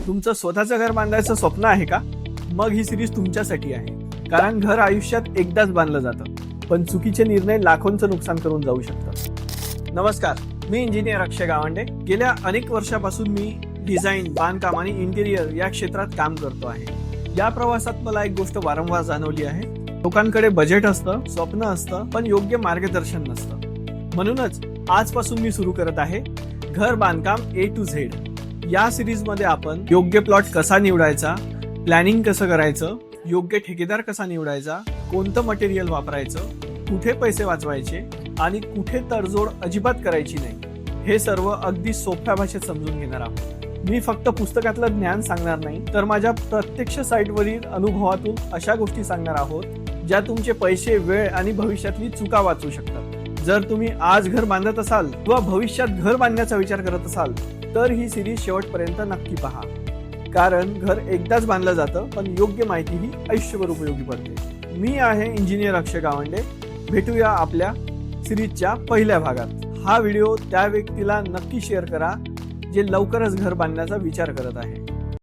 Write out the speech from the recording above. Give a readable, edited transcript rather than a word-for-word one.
तुमचं स्वतःचं घर बांधायचं स्वप्न आहे का? मग ही सिरीज तुमच्यासाठी आहे. कारण घर आयुष्यात एकदाच बांधलं जातं, पण चुकीचे निर्णय लाखोंचं नुकसान करून जाऊ शकतात. नमस्कार, मी इंजिनियर अक्षय गावंडे. गेल्या अनेक वर्षापासून मी डिझाईन, बांधकाम आणि इंटेरियर या क्षेत्रात काम करतो आहे. या प्रवासात मला एक गोष्ट वारंवार जाणवली आहे. लोकांकडे बजेट असतं, स्वप्न असतं, पण योग्य मार्गदर्शन नसतं. म्हणूनच आजपासून मी सुरू करत आहे घर बांधकाम A to Z. या सिरीज मध्ये आपण योग्य प्लॉट कसा निवडायचा, प्लॅनिंग कसं करायचं, योग्य ठेकेदार कसा निवडायचा, कोणतं मटेरियल वापरायचं, कुठे पैसे वाचवायचे आणि कुठे तडजोड अजिबात करायची नाही, हे सर्व अगदी सोप्या भाषेत समजून घेणार आहोत. मी फक्त पुस्तकातलं ज्ञान सांगणार नाही, तर माझ्या प्रत्यक्ष साईटवरील अनुभवातून अशा गोष्टी सांगणार आहोत ज्या तुमचे पैसे, वेळ आणि भविष्यातली चुका वाचवू शकतात. जर तुम्ही आज घर बांधत असाल किंवा भविष्यात घर बांधण्याचा विचार करत असाल तर ही सिरीज शेवटपर्यंत नक्की पहा. कारण घर एकदाच बांधलं जातं, पण योग्य माहिती ही आयुष्यभर उपयोगी पडते. मी आहे इंजिनियर अक्षय गावंडे. भेटूया आपल्या सिरीजच्या पहिल्या भागात. हा व्हिडिओ त्या व्यक्तीला नक्की शेअर करा जे लवकरच घर बांधण्याचा विचार करत आहे.